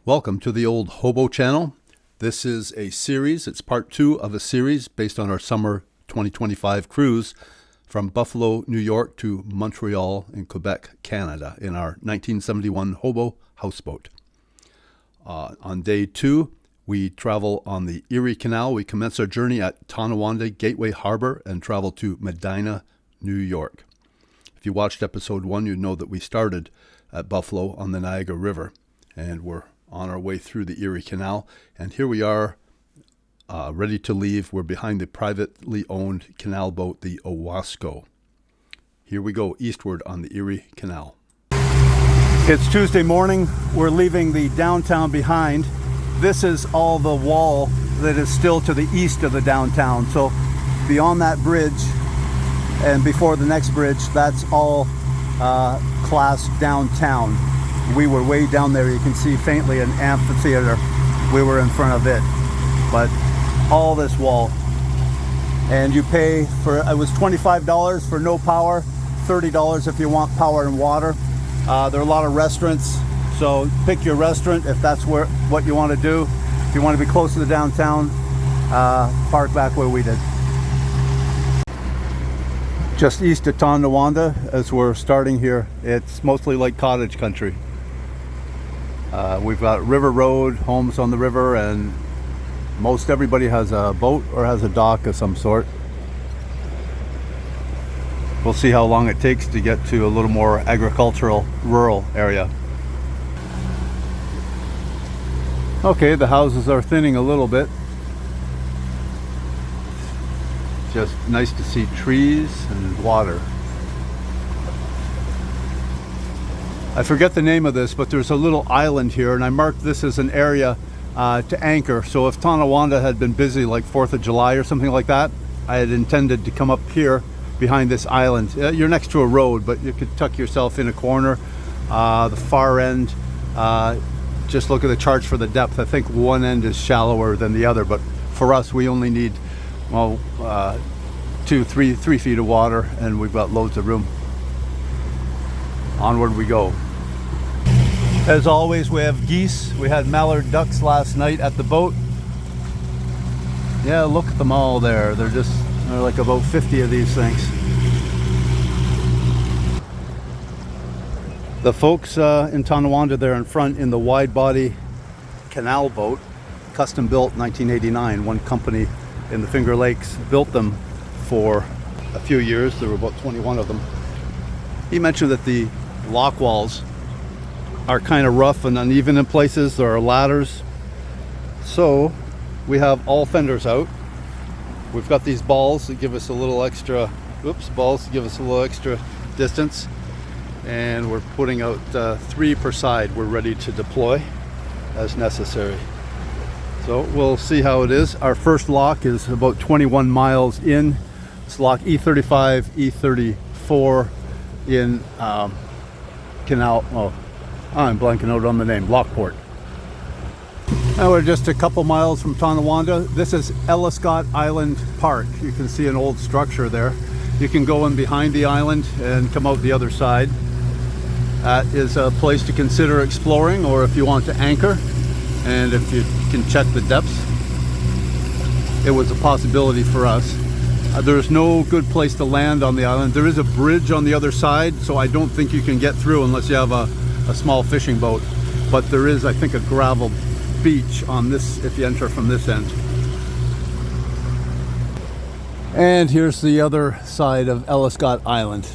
Welcome to the Old Hobo channel. This is a series. It's part 2 of a series based on our summer 2025 cruise from Buffalo, New York to Montreal in Quebec, Canada in our 1971 HOBO houseboat. On day 2, we travel on the Erie Canal. We commence our journey at Tonawanda Harbor and travel to Medina, New York. If you watched episode 1, you know that we started at Buffalo on the Niagara River and we're on our way through the Erie Canal. And here we are, ready to leave. We're behind the privately owned canal boat, the Owasco. Here we go, eastward on the Erie Canal. It's Tuesday morning. We're leaving the downtown behind. This is all the wall that is still to the east of the downtown. So beyond that bridge and before the next bridge, that's all class downtown. We were way down there. You can see faintly an amphitheater. We were in front of it. But all this wall. And you pay for, it was $25 for no power, $30 if you want power and water. There are a lot of restaurants, so pick your restaurant if that's what you want to do. If you want to be close to the downtown, park back where we did. Just east of Tonawanda, as we're starting here, it's mostly like cottage country. We've got River Road, homes on the river, and most everybody has a boat or has a dock of some sort. We'll see how long it takes to get to a little more agricultural, rural area. Okay, the houses are thinning a little bit. Just nice to see trees and water. I forget the name of this, but there's a little island here, and I marked this as an area to anchor. So if Tonawanda had been busy like 4th of July or something like that, I had intended to come up here behind this island. You're next to a road, but you could tuck yourself in a corner. The far end, just look at the charts for the depth. I think one end is shallower than the other, but for us, we only need, well, 3 feet of water, and we've got loads of room. Onward we go. As always, we have geese. We had mallard ducks last night at the boat. Yeah, look at them all there. They're like about 50 of these things. The folks in Tonawanda there in front in the wide body canal boat, custom built 1989. One company in the Finger Lakes built them for a few years. There were about 21 of them. He mentioned that the lock walls are kind of rough and uneven in places. There are ladders. So we have all fenders out. We've got these balls that give us a little extra, distance. And we're putting out 3 per side. We're ready to deploy as necessary. So we'll see how it is. Our first lock is about 21 miles in. It's lock E35, E34 in Canal, I'm blanking out on the name, Lockport. Now we're just a couple miles from Tonawanda. This is Elliscott Island Park. You can see an old structure there. You can go in behind the island and come out the other side. That is a place to consider exploring, or if you want to anchor, and if you can check the depths. It was a possibility for us. There's no good place to land on the island. There is a bridge on the other side, so I don't think you can get through unless you have a small fishing boat. But there is, I think, a gravel beach on this if you enter from this end. And here's the other side of Elliscott Island.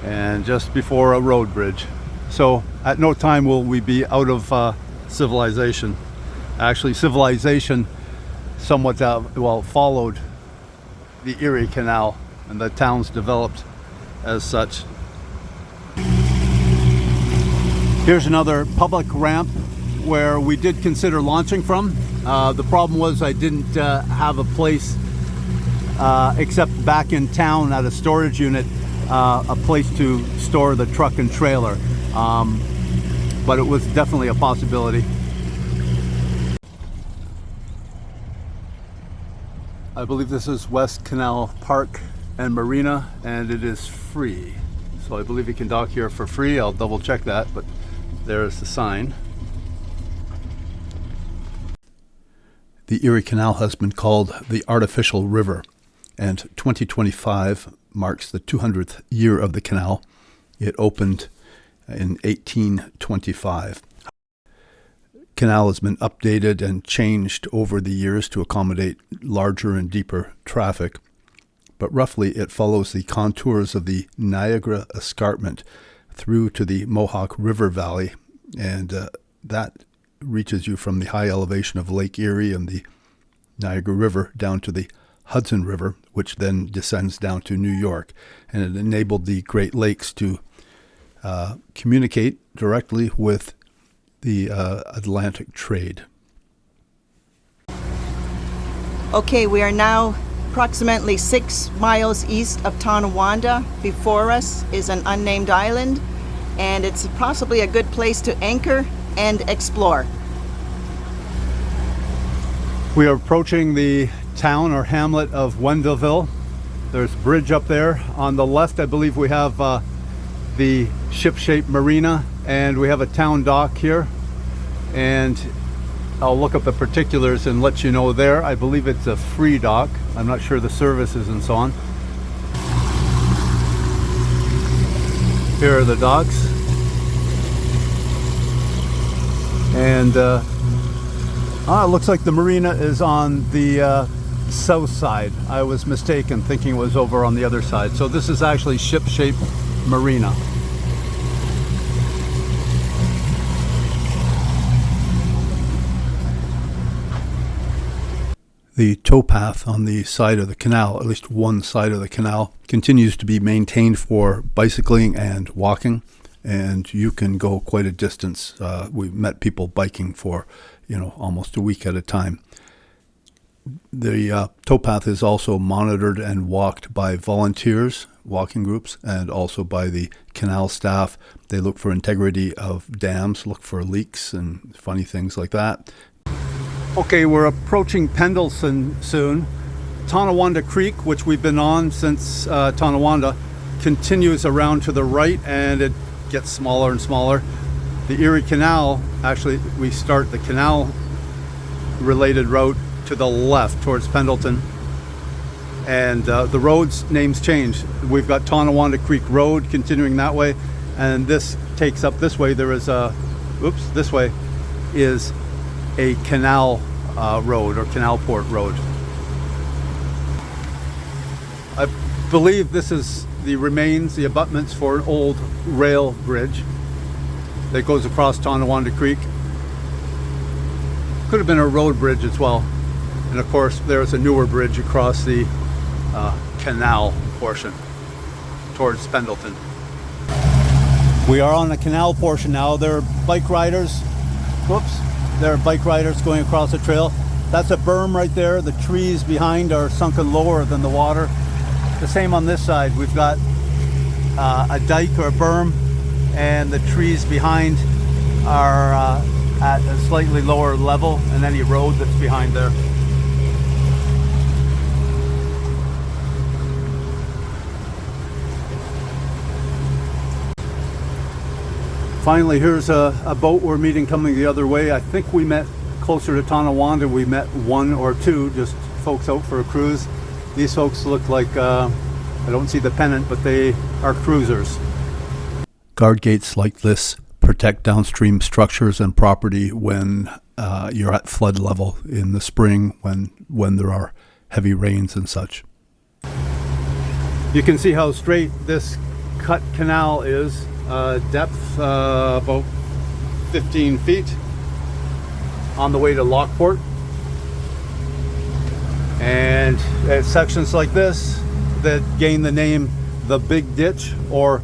And just before a road bridge. So at no time will we be out of civilization. Actually, civilization somewhat followed the Erie Canal, and the towns developed as such. Here's another public ramp where we did consider launching from. The problem was I didn't have a place except back in town at a storage unit, a place to store the truck and trailer, but it was definitely a possibility. I believe this is West Canal Park and Marina, and it is free. So I believe you can dock here for free. I'll double check that, but there's the sign. The Erie Canal has been called the artificial river, and 2025 marks the 200th year of the canal. It opened in 1825. Canal has been updated and changed over the years to accommodate larger and deeper traffic, but roughly it follows the contours of the Niagara Escarpment through to the Mohawk River Valley, and that reaches you from the high elevation of Lake Erie and the Niagara River down to the Hudson River, which then descends down to New York, and it enabled the Great Lakes to communicate directly with the Atlantic trade. Okay, we are now approximately 6 miles east of Tonawanda. Before us is an unnamed island, and it's possibly a good place to anchor and explore. We are approaching the town or hamlet of Wendelville. There's a bridge up there. On the left, I believe we have the ship-shaped marina, and we have a town dock here, and I'll look up the particulars and let you know there. I believe it's a free dock. I'm not sure the services and so on. Here are the docks, and it looks like the marina is on the south side. I was mistaken, thinking it was over on the other side. So this is actually ship-shaped marina. The towpath on the side of the canal, at least one side of the canal, continues to be maintained for bicycling and walking, and you can go quite a distance. We've met people biking for, almost a week at a time. The towpath is also monitored and walked by volunteers, walking groups, and also by the canal staff. They look for integrity of dams, look for leaks and funny things like that. Okay, we're approaching Pendleton soon. Tonawanda Creek, which we've been on since Tonawanda, continues around to the right, and it gets smaller and smaller. The Erie Canal, actually, we start the canal-related route to the left towards Pendleton, and the road's names change. We've got Tonawanda Creek Road continuing that way, and this takes up this way. There is this way is a canal road, or Canal Port Road. I believe this is the remains, the abutments for an old rail bridge that goes across Tonawanda Creek. Could have been a road bridge as well. And of course, there's a newer bridge across the canal portion towards Pendleton. We are on the canal portion now. There are bike riders. There are bike riders going across the trail. That's a berm right there. The trees behind are sunken lower than the water. The same on this side. We've got a dike or a berm, and the trees behind are at a slightly lower level, and any road that's behind there. Finally, here's a boat we're meeting coming the other way. I think we met closer to Tonawanda. We met one or two, just folks out for a cruise. These folks look like, I don't see the pennant, but they are cruisers. Guard gates like this protect downstream structures and property when you're at flood level in the spring, when there are heavy rains and such. You can see how straight this cut canal is. Depth about 15 feet on the way to Lockport, and at sections like this that gain the name the Big Ditch, or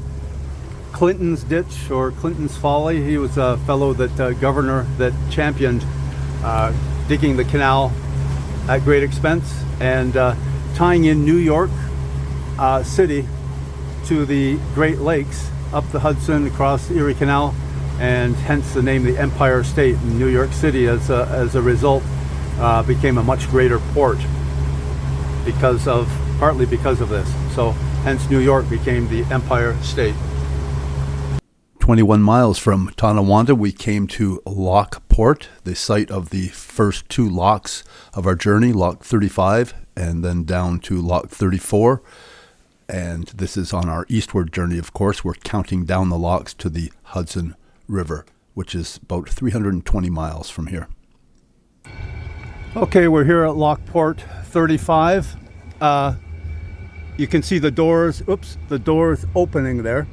Clinton's Ditch, or Clinton's Folly. He was a fellow that governor that championed digging the canal at great expense and tying in New York City to the Great Lakes up the Hudson, across the Erie Canal, and hence the name the Empire State. And New York City, as a result, became a much greater port partly because of this. So hence New York became the Empire State. 21 miles from Tonawanda, we came to Lockport, the site of the first two locks of our journey, Lock 35 and then down to Lock 34. And this is on our eastward journey, of course. We're counting down the locks to the Hudson River, which is about 320 miles from here. Okay, we're here at Lockport 35. You can see the doors, the doors opening there.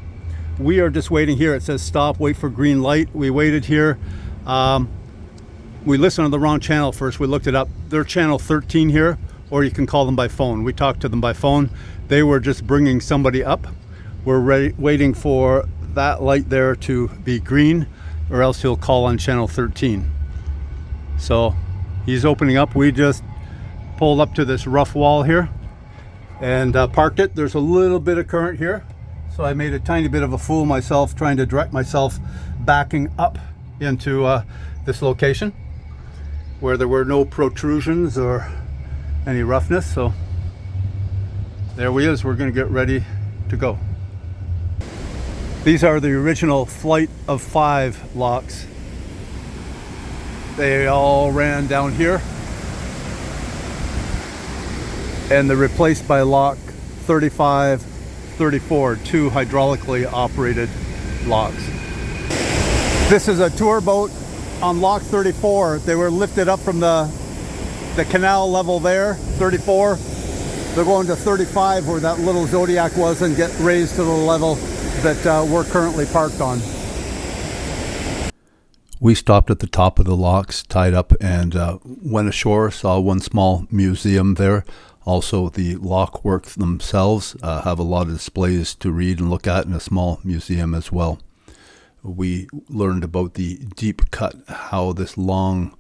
We are just waiting here. It says stop, wait for green light. We waited here. We listened on the wrong channel first. We looked it up. They're channel 13 here, or you can call them by phone. We talked to them by phone. They were just bringing somebody up. We're waiting for that light there to be green, or else he'll call on channel 13. So he's opening up. We just pulled up to this rough wall here and parked it. There's a little bit of current here, so I made a tiny bit of a fool myself trying to direct myself backing up into this location where there were no protrusions or any roughness. So there he is. We're going to get ready to go. These are the original flight of 5 locks. They all ran down here, and they're replaced by lock 35, 34, 2 hydraulically operated locks. This is a tour boat on lock 34. They were lifted up from the canal level there, 34. They're going to 35 where that little Zodiac was and get raised to the level that we're currently parked on. We stopped at the top of the locks, tied up, and went ashore, saw one small museum there. Also, the lock works themselves have a lot of displays to read and look at in a small museum as well. We learned about the deep cut, how this long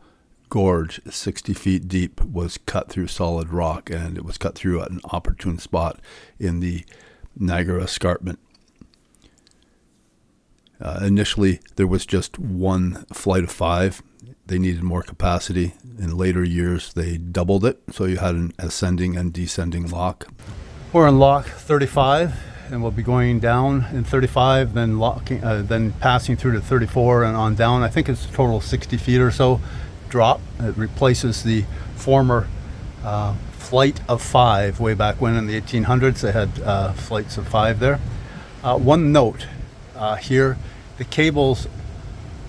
gorge, 60 feet deep, was cut through solid rock, and it was cut through at an opportune spot in the Niagara Escarpment. Initially, there was just one flight of 5. They needed more capacity. In later years, they doubled it, so you had an ascending and descending lock. We're in lock 35, and we'll be going down in 35, then then passing through to 34 and on down. I think it's a total of 60 feet or so drop. It replaces the former flight of 5 way back when in the 1800s. They had flights of 5 there. One note here, the cables,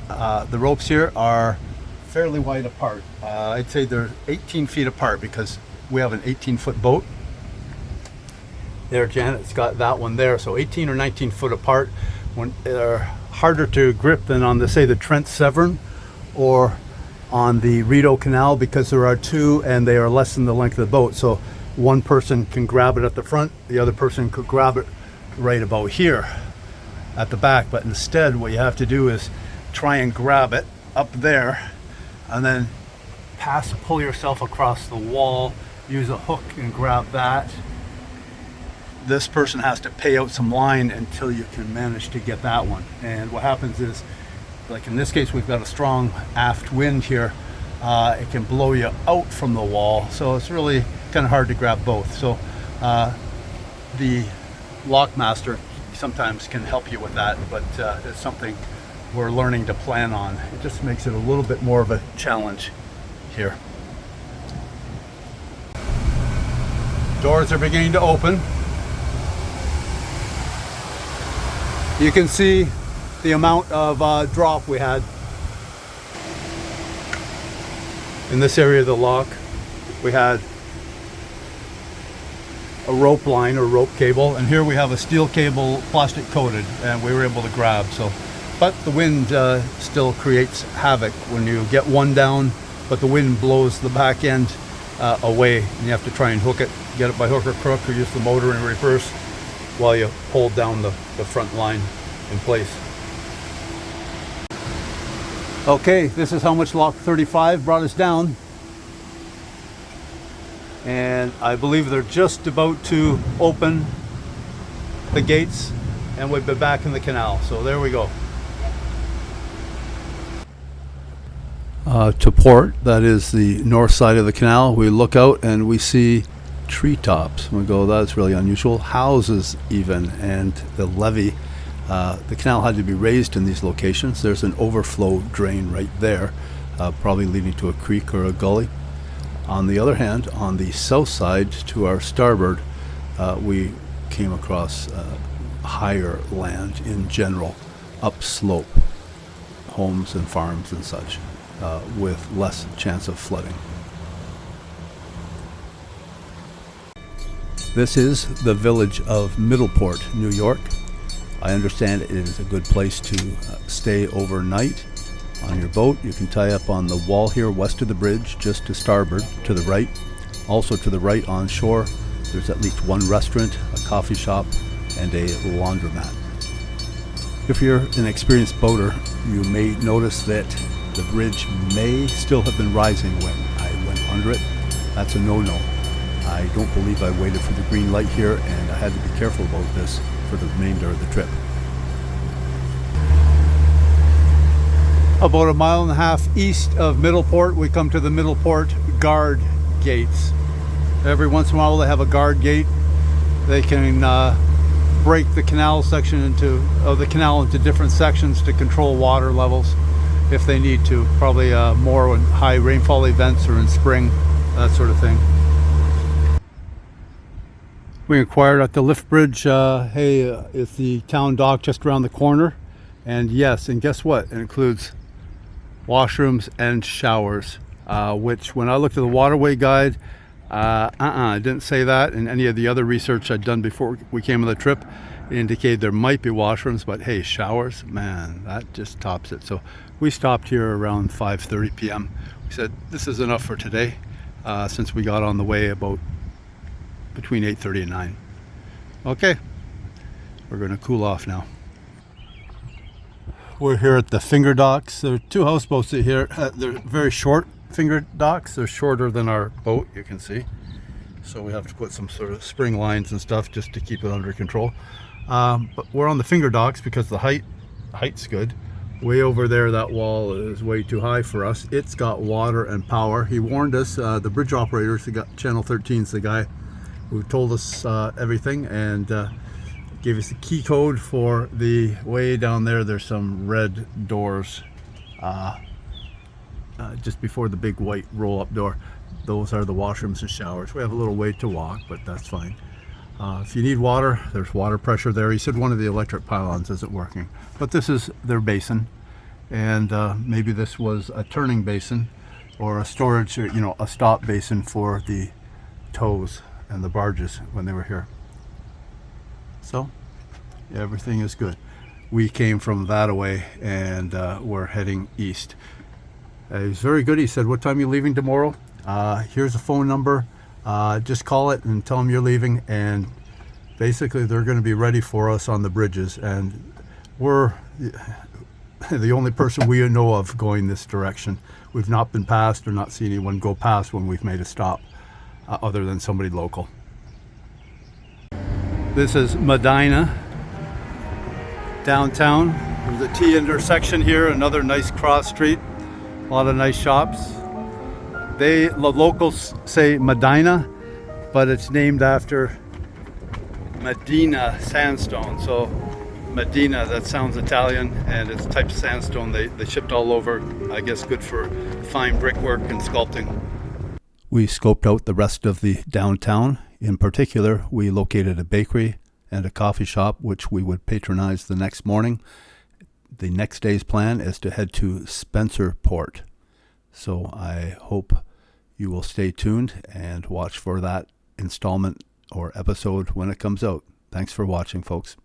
the ropes here are fairly wide apart. I'd say they're 18 feet apart because we have an 18-foot boat. There, Janet's got that one there, so 18 or 19 foot apart. When they're harder to grip than on the, say, the Trent Severn or on the Erie Canal, because there are 2 and they are less than the length of the boat. So one person can grab it at the front, the other person could grab it right about here at the back. But instead, what you have to do is try and grab it up there and then pull yourself across the wall, use a hook and grab that. This person has to pay out some line until you can manage to get that one. And what happens is, like in this case, we've got a strong aft wind here. It can blow you out from the wall, so it's really kind of hard to grab both. So the lockmaster sometimes can help you with that, but it's something we're learning to plan on. It just makes it a little bit more of a challenge here. Doors are beginning to open. You can see the amount of drop we had in this area of the lock. We had a rope line or rope cable, and here we have a steel cable, plastic coated, and we were able to grab. So, but the wind still creates havoc when you get one down, but the wind blows the back end away, and you have to try and hook it, get it by hook or crook, or use the motor in reverse while you hold down the front line in place. Okay, this is how much lock 35 brought us down. And I believe they're just about to open the gates and we'll be back in the canal. So there we go. To port, that is the north side of the canal, we look out and we see treetops. We go, that's really unusual. Houses even, and the levee The canal had to be raised in these locations. There's an overflow drain right there, probably leading to a creek or a gully. On the other hand, on the south side to our starboard, we came across higher land in general, upslope, homes and farms and such, with less chance of flooding. This is the village of Middleport, New York. I understand it is a good place to stay overnight on your boat. You can tie up on the wall here west of the bridge, just to starboard, to the right. Also to the right on shore, there's at least one restaurant, a coffee shop, and a laundromat. If you're an experienced boater, you may notice that the bridge may still have been rising when I went under it. That's a no-no. I don't believe I waited for the green light here, and I had to be careful about this for the remainder of the trip. About a mile and a half east of Middleport, we come to the Middleport guard gates. Every once in a while they have a guard gate. They can break the canal section into different sections to control water levels if they need to. Probably more in high rainfall events or in spring, that sort of thing. We inquired at the lift bridge, hey, is the town dock just around the corner? And yes, and guess what? It includes washrooms and showers, which when I looked at the Waterway guide, it didn't say that. And any of the other research I'd done before we came on the trip, it indicated there might be washrooms, but hey, showers, man, that just tops it. So we stopped here around 5:30 p.m. We said, this is enough for today, since we got on the way about between 8:30 and 9. Okay, we're going to cool off now. We're here at the finger docks. There are two houseboats here. They're very short finger docks. They're shorter than our boat, you can see. So we have to put some sort of spring lines and stuff just to keep it under control. But we're on the finger docks because the height's good. Way over there, that wall is way too high for us. It's got water and power. He warned us, the bridge operators, Channel 13's the guy who told us everything, and gave us the key code for the way down there. There's some red doors just before the big white roll-up door. Those are the washrooms and showers. We have a little way to walk, but that's fine. If you need water, there's water pressure there. He said one of the electric pylons isn't working, but this is their basin, and maybe this was a turning basin or a storage, a stop basin for the tows and the barges when they were here. So everything is good. We came from that away, and we're heading east. He's very good. He said, what time are you leaving tomorrow? Here's a phone number. Just call it and tell them you're leaving, and basically they're going to be ready for us on the bridges, and we're the only person we know of going this direction. We've not been past or not seen anyone go past when we've made a stop, other than somebody local. This is Medina, downtown. There's a T intersection here, another nice cross street, a lot of nice shops. The locals say Medina, but it's named after Medina sandstone. So Medina, that sounds Italian, and it's a type of sandstone they shipped all over, I guess good for fine brickwork and sculpting. We scoped out the rest of the downtown. In particular, we located a bakery and a coffee shop, which we would patronize the next morning. The next day's plan is to head to Spencerport. So I hope you will stay tuned and watch for that installment or episode when it comes out. Thanks for watching, folks.